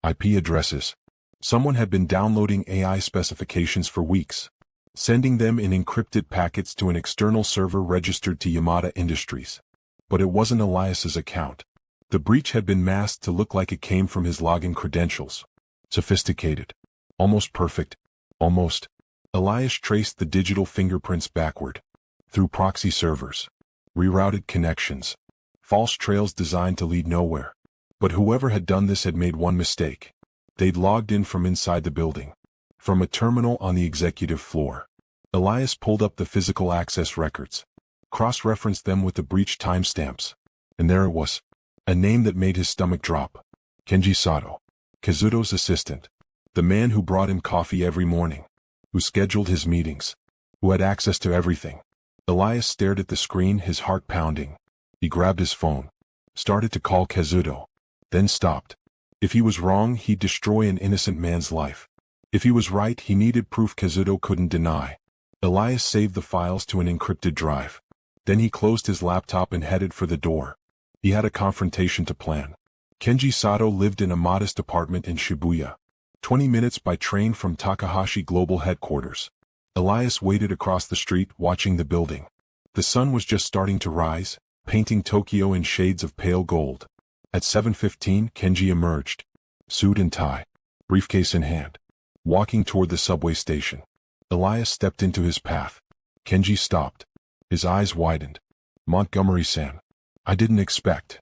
IP addresses. Someone had been downloading AI specifications for weeks. Sending them in encrypted packets to an external server registered to Yamada Industries. But it wasn't Elias's account. The breach had been masked to look like it came from his login credentials. Sophisticated. Almost perfect. Almost. Elias traced the digital fingerprints backward. Through proxy servers. Rerouted connections. False trails designed to lead nowhere. But whoever had done this had made one mistake. They'd logged in from inside the building. From a terminal on the executive floor. Elias pulled up the physical access records. Cross-referenced them with the breach timestamps. And there it was. A name that made his stomach drop. Kenji Sato. Kazuto's assistant. The man who brought him coffee every morning. Who scheduled his meetings. Who had access to everything. Elias stared at the screen, his heart pounding. He grabbed his phone. Started to call Kazuto. Then stopped. If he was wrong, he'd destroy an innocent man's life. If he was right, he needed proof Kazuto couldn't deny. Elias saved the files to an encrypted drive. Then he closed his laptop and headed for the door. He had a confrontation to plan. Kenji Sato lived in a modest apartment in Shibuya, 20 minutes by train from Takahashi Global Headquarters. Elias waited across the street, watching the building. The sun was just starting to rise, painting Tokyo in shades of pale gold. At 7:15, Kenji emerged, suit and tie, briefcase in hand, walking toward the subway station. Elias stepped into his path. Kenji stopped. His eyes widened. Montgomery-san. I didn't expect.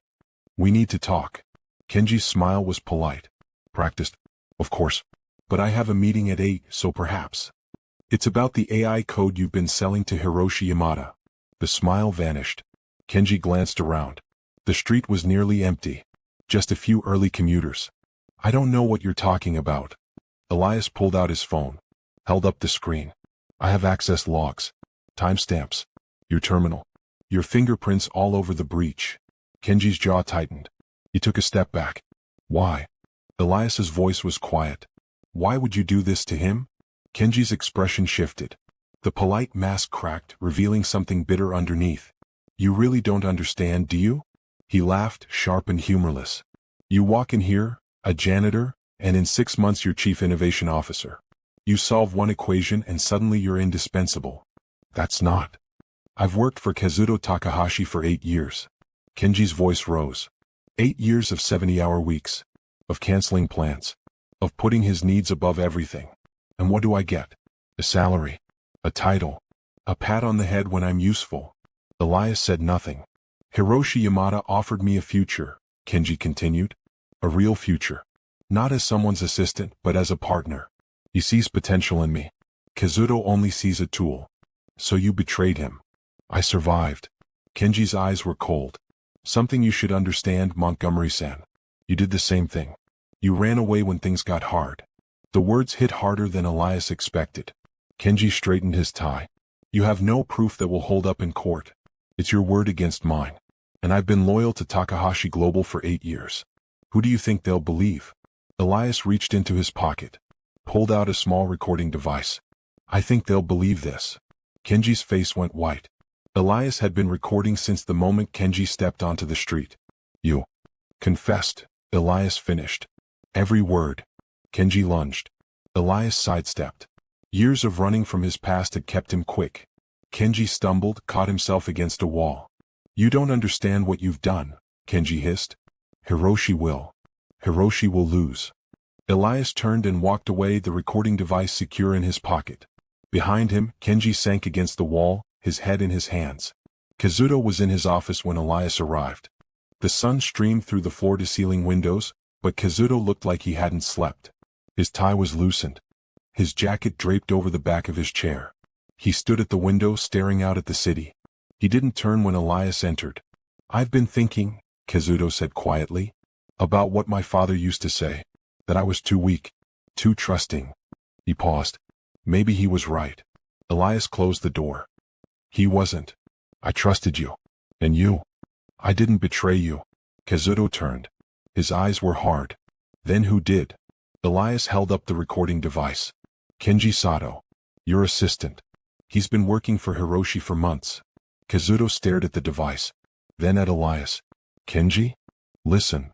We need to talk. Kenji's smile was polite. Practiced. Of course. But I have a meeting at 8, so perhaps. It's about the AI code you've been selling to Hiroshi Yamada. The smile vanished. Kenji glanced around. The street was nearly empty. Just a few early commuters. I don't know what you're talking about. Elias pulled out his phone. Held up the screen. I have access logs. Timestamps. Your terminal. Your fingerprints all over the breach. Kenji's jaw tightened. He took a step back. Why? Elias's voice was quiet. Why would you do this to him? Kenji's expression shifted. The polite mask cracked, revealing something bitter underneath. You really don't understand, do you? He laughed, sharp and humorless. You walk in here, a janitor, and in 6 months you're chief innovation officer. You solve one equation and suddenly you're indispensable. That's not. I've worked for Kazuto Takahashi for 8 years. Kenji's voice rose. 8 years of 70-hour weeks. Of canceling plans. Of putting his needs above everything. And what do I get? A salary. A title. A pat on the head when I'm useful. Elias said nothing. Hiroshi Yamada offered me a future, Kenji continued. A real future. Not as someone's assistant, but as a partner. He sees potential in me. Kazuto only sees a tool. So you betrayed him. I survived. Kenji's eyes were cold. Something you should understand, Montgomery-san. You did the same thing. You ran away when things got hard. The words hit harder than Elias expected. Kenji straightened his tie. You have no proof that will hold up in court. It's your word against mine. And I've been loyal to Takahashi Global for 8 years. Who do you think they'll believe? Elias reached into his pocket. Pulled out a small recording device. I think they'll believe this. Kenji's face went white. Elias had been recording since the moment Kenji stepped onto the street. You confessed. Elias finished. Every word. Kenji lunged. Elias sidestepped. Years of running from his past had kept him quick. Kenji stumbled, caught himself against a wall. You don't understand what you've done, Kenji hissed. Hiroshi will. Hiroshi will lose. Elias turned and walked away, the recording device secure in his pocket. Behind him, Kenji sank against the wall, his head in his hands. Kazuto was in his office when Elias arrived. The sun streamed through the floor-to-ceiling windows, but Kazuto looked like he hadn't slept. His tie was loosened. His jacket draped over the back of his chair. He stood at the window staring out at the city. He didn't turn when Elias entered. I've been thinking, Kazuto said quietly, about what my father used to say, that I was too weak, too trusting. He paused. Maybe he was right. Elias closed the door. He wasn't. I trusted you. And you. I didn't betray you. Kazuto turned. His eyes were hard. Then who did? Elias held up the recording device. Kenji Sato. Your assistant. He's been working for Hiroshi for months. Kazuto stared at the device. Then at Elias. Kenji? Listen.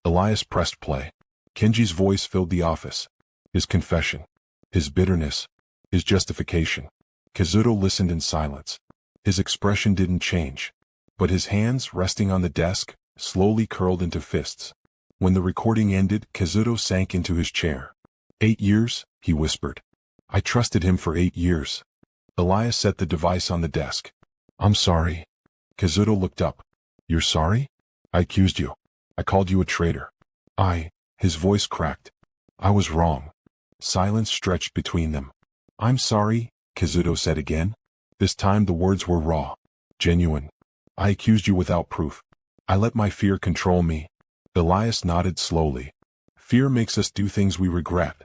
Elias pressed play. Kenji's voice filled the office. His confession. His bitterness. His justification. Kazuto listened in silence. His expression didn't change. But his hands, resting on the desk, slowly curled into fists. When the recording ended, Kazuto sank into his chair. 8 years, he whispered. I trusted him for 8 years. Elias set the device on the desk. I'm sorry. Kazuto looked up. You're sorry? I accused you. I called you a traitor. His voice cracked. I was wrong. Silence stretched between them. I'm sorry, Kazuto said again. This time the words were raw. Genuine. I accused you without proof. I let my fear control me. Elias nodded slowly. Fear makes us do things we regret.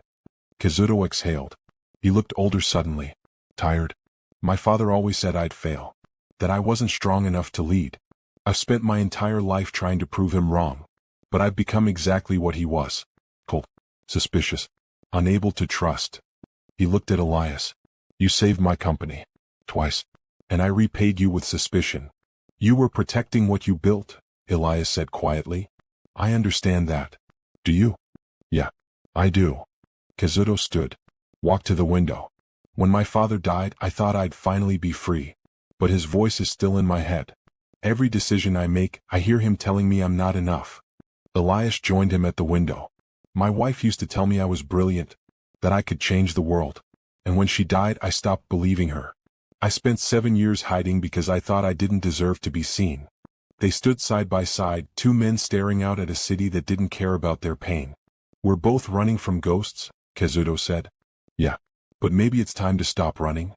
Kazuto exhaled. He looked older suddenly. Tired. My father always said I'd fail. That I wasn't strong enough to lead. I've spent my entire life trying to prove him wrong. but I've become exactly what he was. Cold, suspicious, unable to trust. He looked at Elias. You saved my company. Twice. And I repaid you with suspicion. You were protecting what you built, Elias said quietly. I understand that. Do you? Yeah, I do. Kazuto stood, walked to the window. When my father died, I thought I'd finally be free. But his voice is still in my head. Every decision I make, I hear him telling me I'm not enough. Elias joined him at the window. My wife used to tell me I was brilliant, that I could change the world. And when she died, I stopped believing her. I spent 7 years hiding because I thought I didn't deserve to be seen. They stood side by side, two men staring out at a city that didn't care about their pain. We're both running from ghosts, Kazuto said. Yeah, but maybe it's time to stop running.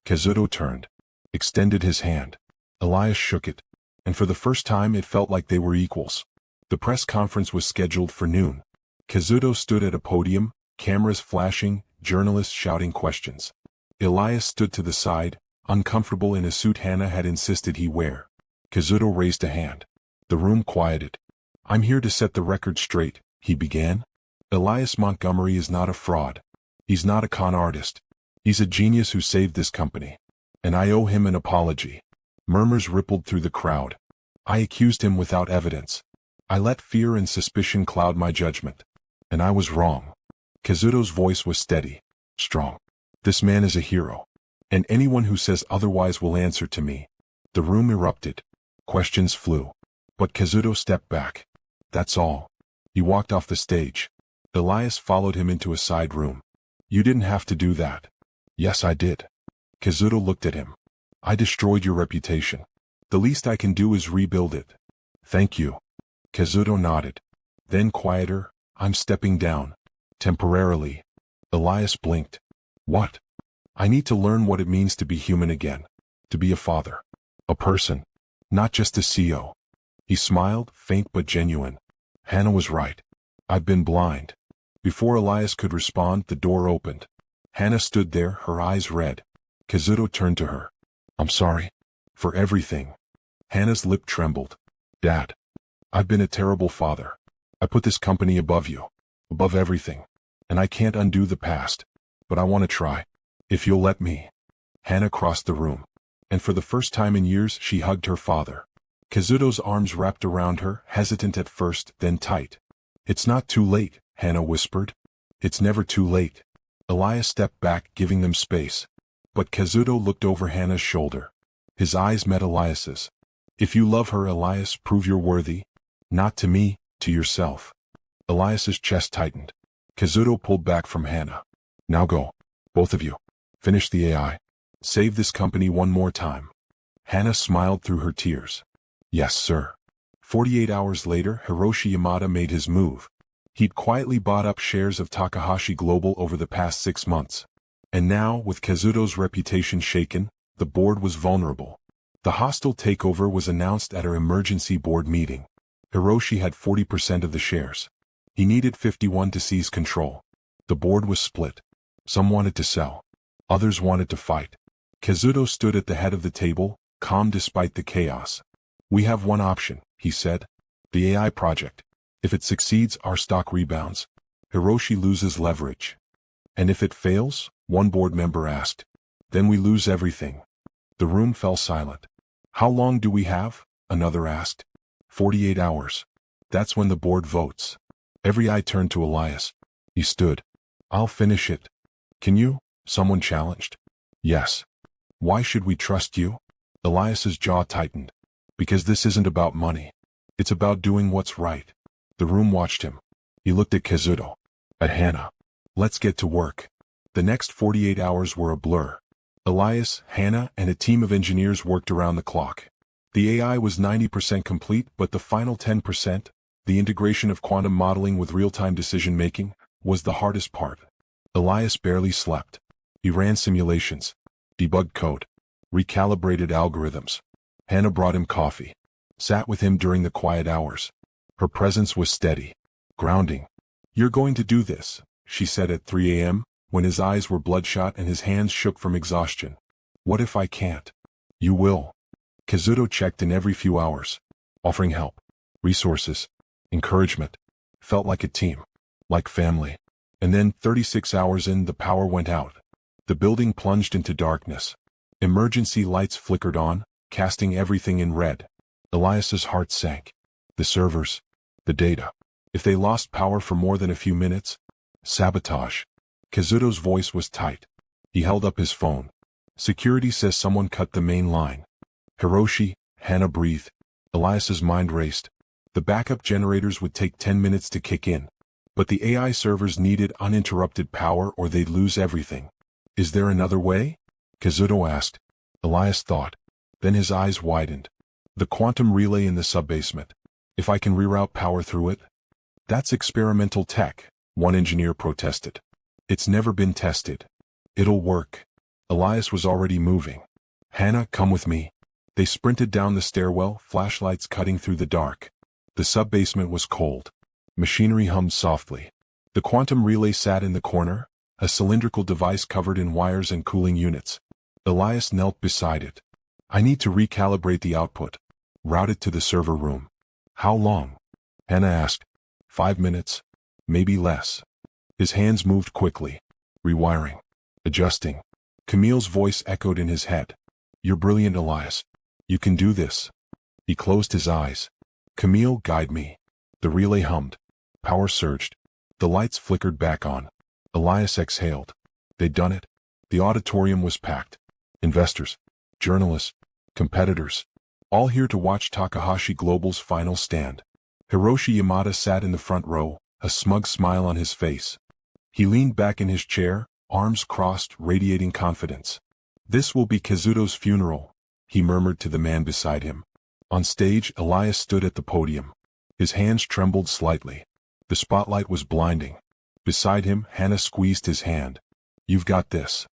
Kazuto turned, extended his hand. Elias shook it, and for the first time it felt like they were equals. The press conference was scheduled for noon. Kazuto stood at a podium, cameras flashing, journalists shouting questions. Elias stood to the side, uncomfortable in a suit Hannah had insisted he wear. Kazuto raised a hand. The room quieted. I'm here to set the record straight, he began. Elias Montgomery is not a fraud. He's not a con artist. He's a genius who saved this company. And I owe him an apology. Murmurs rippled through the crowd. I accused him without evidence. I let fear and suspicion cloud my judgment. And I was wrong. Kazuto's voice was steady, strong. This man is a hero. And anyone who says otherwise will answer to me. The room erupted. Questions flew. But Kazuto stepped back. That's all. He walked off the stage. Elias followed him into a side room. You didn't have to do that. Yes, I did. Kazuto looked at him. I destroyed your reputation. The least I can do is rebuild it. Thank you. Kazuto nodded. Then quieter, I'm stepping down. Temporarily. Elias blinked. What? I need to learn what it means to be human again. To be a father. A person. Not just a CEO. He smiled, faint but genuine. Hannah was right. I've been blind. Before Elias could respond, the door opened. Hannah stood there, her eyes red. Kazuto turned to her. I'm sorry. For everything. Hannah's lip trembled. Dad. I've been a terrible father. I put this company above you. Above everything. And I can't undo the past. But I want to try. If you'll let me. Hannah crossed the room. And for the first time in years she hugged her father. Kazuto's arms wrapped around her, hesitant at first, then tight. It's not too late, Hannah whispered. It's never too late. Elias stepped back, giving them space. But Kazuto looked over Hannah's shoulder. His eyes met Elias's. If you love her, Elias, prove you're worthy. Not to me, to yourself. Elias's chest tightened. Kazuto pulled back from Hannah. Now go. Both of you. Finish the AI. Save this company one more time. Hannah smiled through her tears. Yes, sir. 48 hours later, Hiroshi Yamada made his move. He'd quietly bought up shares of Takahashi Global over the past 6 months. And now, with Kazuto's reputation shaken, the board was vulnerable. The hostile takeover was announced at our emergency board meeting. Hiroshi had 40% of the shares. He needed 51 to seize control. The board was split. Some wanted to sell. Others wanted to fight. Kazuto stood at the head of the table, calm despite the chaos. We have one option, he said. The AI project. If it succeeds, our stock rebounds. Hiroshi loses leverage. And if it fails? One board member asked. Then we lose everything. The room fell silent. How long do we have? Another asked. 48 hours. That's when the board votes. Every eye turned to Elias. He stood. I'll finish it. Can you? Someone challenged. Yes. Why should we trust you? Elias's jaw tightened. Because this isn't about money. It's about doing what's right. The room watched him. He looked at Kazuto. At Hannah. Let's get to work. The next 48 hours were a blur. Elias, Hannah, and a team of engineers worked around the clock. The AI was 90% complete, but the final 10%, the integration of quantum modeling with real-time decision-making, was the hardest part. Elias barely slept. He ran simulations, debugged code, recalibrated algorithms. Hannah brought him coffee, sat with him during the quiet hours. Her presence was steady, grounding. You're going to do this, she said at 3 a.m., when his eyes were bloodshot and his hands shook from exhaustion. What if I can't? You will. Kazuto checked in every few hours, offering help, resources, encouragement. Felt like a team. Like family. And then, 36 hours in, the power went out. The building plunged into darkness. Emergency lights flickered on, casting everything in red. Elias's heart sank. The servers. The data. If they lost power for more than a few minutes? Sabotage. Kazuto's voice was tight. He held up his phone. Security says someone cut the main line. Hiroshi, Hana breathed. Elias's mind raced. The backup generators would take 10 minutes to kick in. But the AI servers needed uninterrupted power or they'd lose everything. Is there another way? Kazuto asked. Elias thought. Then his eyes widened. The quantum relay in the subbasement. If I can reroute power through it? That's experimental tech, one engineer protested. It's never been tested. It'll work. Elias was already moving. Hana, come with me. They sprinted down the stairwell, flashlights cutting through the dark. The subbasement was cold. Machinery hummed softly. The quantum relay sat in the corner, a cylindrical device covered in wires and cooling units. Elias knelt beside it. I need to recalibrate the output. Route it to the server room. How long? Hana asked. 5 minutes. Maybe less. His hands moved quickly. Rewiring. Adjusting. Camille's voice echoed in his head. You're brilliant, Elias. You can do this. He closed his eyes. Camille, guide me. The relay hummed. Power surged. The lights flickered back on. Elias exhaled. They'd done it. The auditorium was packed. Investors. Journalists. Competitors. All here to watch Takahashi Global's final stand. Hiroshi Yamada sat in the front row, a smug smile on his face. He leaned back in his chair, arms crossed, radiating confidence. This will be Kazuto's funeral, he murmured to the man beside him. On stage, Elias stood at the podium. His hands trembled slightly. The spotlight was blinding. Beside him, Hana squeezed his hand. You've got this.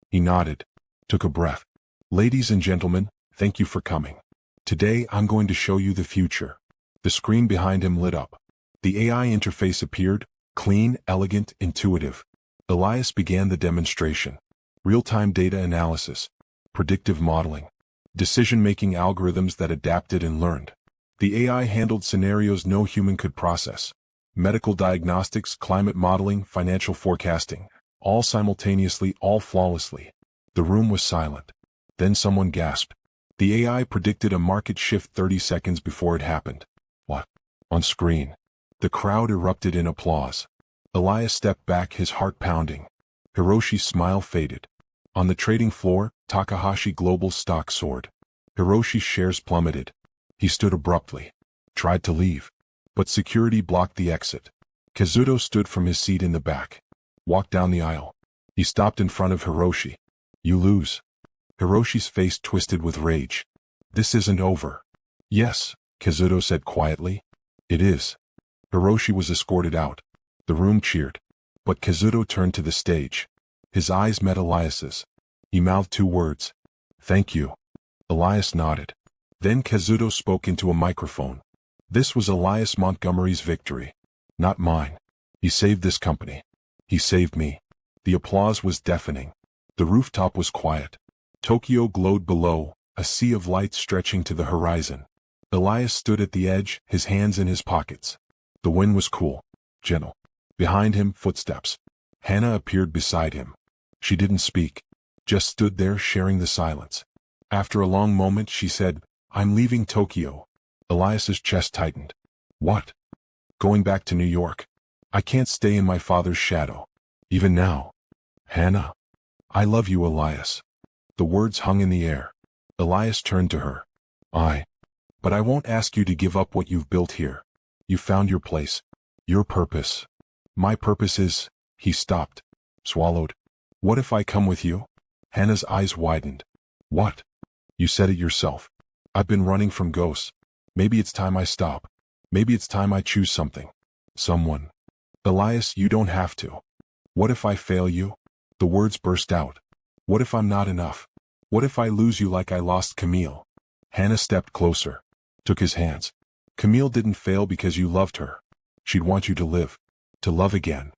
He nodded, took a breath. Ladies and gentlemen, thank you for coming. Today I'm going to show you the future. The screen behind him lit up. The AI interface appeared, clean, elegant, intuitive. Elias began the demonstration. Real-time data analysis. Predictive modeling. Decision-making algorithms that adapted and learned. The AI handled scenarios no human could process. Medical diagnostics, climate modeling, financial forecasting. All simultaneously, all flawlessly. The room was silent. Then someone gasped. The AI predicted a market shift 30 seconds before it happened. What? On screen. The crowd erupted in applause. Elias stepped back, his heart pounding. Hiroshi's smile faded. On the trading floor, Takahashi Global stock soared. Hiroshi's shares plummeted. He stood abruptly. Tried to leave. But security blocked the exit. Kazuto stood from his seat in the back. Walked down the aisle. He stopped in front of Hiroshi. You lose. Hiroshi's face twisted with rage. This isn't over. Yes, Kazuto said quietly. It is. Hiroshi was escorted out. The room cheered. But Kazuto turned to the stage. His eyes met Elias's. He mouthed 2 words. Thank you. Elias nodded. Then Kazuto spoke into a microphone. This was Elias Montgomery's victory. Not mine. He saved this company. He saved me. The applause was deafening. The rooftop was quiet. Tokyo glowed below, a sea of light stretching to the horizon. Elias stood at the edge, his hands in his pockets. The wind was cool, gentle. Behind him, footsteps. Hana appeared beside him. She didn't speak, just stood there sharing the silence. After a long moment she said, I'm leaving Tokyo. Elias's chest tightened. What? Going back to New York. I can't stay in my father's shadow. Even now. Hana. I love you, Elias. The words hung in the air. Elias turned to her. But I won't ask you to give up what you've built here. You found your place. Your purpose. My purpose is... He stopped. Swallowed. What if I come with you? Hana's eyes widened. What? You said it yourself. I've been running from ghosts. Maybe it's time I stop. Maybe it's time I choose something. Someone. Elias, you don't have to. What if I fail you? The words burst out. What if I'm not enough? What if I lose you like I lost Camille? Hana stepped closer. Took his hands. Camille didn't fail because you loved her. She'd want you to live. To love again.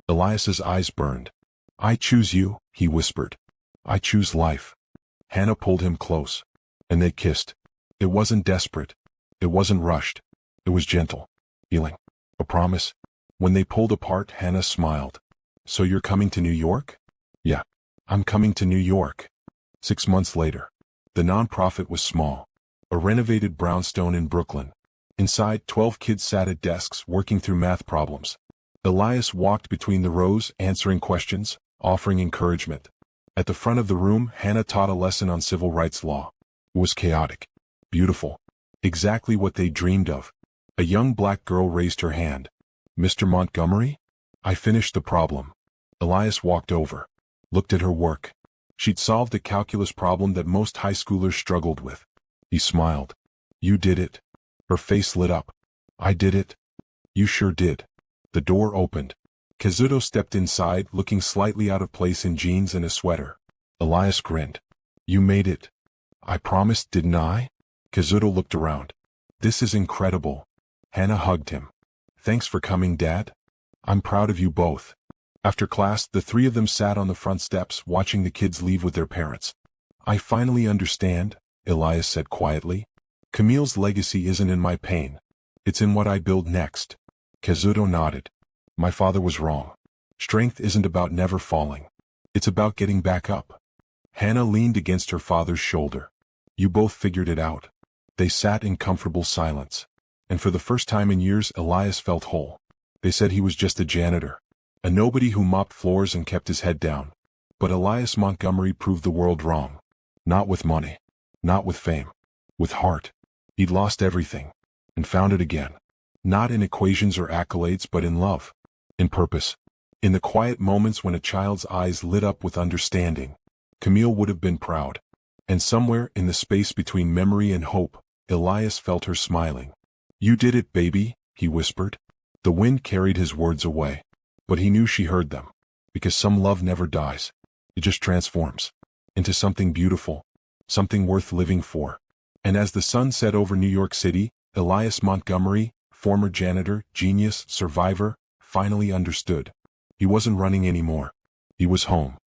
Elias's eyes burned. I choose you, he whispered. I choose life. Hana pulled him close. And they kissed. It wasn't desperate. It wasn't rushed. It was gentle. Healing. A promise. When they pulled apart, Hannah smiled. So you're coming to New York? Yeah. I'm coming to New York. 6 months later. The nonprofit was small. A renovated brownstone in Brooklyn. Inside, 12 kids sat at desks working through math problems. Elias walked between the rows, answering questions, offering encouragement. At the front of the room, Hannah taught a lesson on civil rights law. It was chaotic. Beautiful. Exactly what they dreamed of. A young black girl raised her hand. Mr. Montgomery? I finished the problem. Elias walked over. Looked at her work. She'd solved a calculus problem that most high schoolers struggled with. He smiled. You did it. Her face lit up. I did it. You sure did. The door opened. Kazuto stepped inside, looking slightly out of place in jeans and a sweater. Elias grinned. You made it. I promised, didn't I? Kazuto looked around. This is incredible. Hannah hugged him. Thanks for coming, Dad. I'm proud of you both. After class, the three of them sat on the front steps, watching the kids leave with their parents. I finally understand, Elias said quietly. Camille's legacy isn't in my pain. It's in what I build next. Kazuto nodded. My father was wrong. Strength isn't about never falling. It's about getting back up. Hannah leaned against her father's shoulder. You both figured it out. They sat in comfortable silence. And for the first time in years, Elias felt whole. They said he was just a janitor. A nobody who mopped floors and kept his head down. But Elias Montgomery proved the world wrong. Not with money. Not with fame. With heart. He'd lost everything. And found it again. Not in equations or accolades, but in love. In purpose. In the quiet moments when a child's eyes lit up with understanding. Camille would have been proud. And somewhere in the space between memory and hope, Elias felt her smiling. You did it, baby, he whispered. The wind carried his words away. But he knew she heard them. Because some love never dies. It just transforms. Into something beautiful. Something worth living for. And as the sun set over New York City, Elias Montgomery, former janitor, genius, survivor, finally understood. He wasn't running anymore. He was home.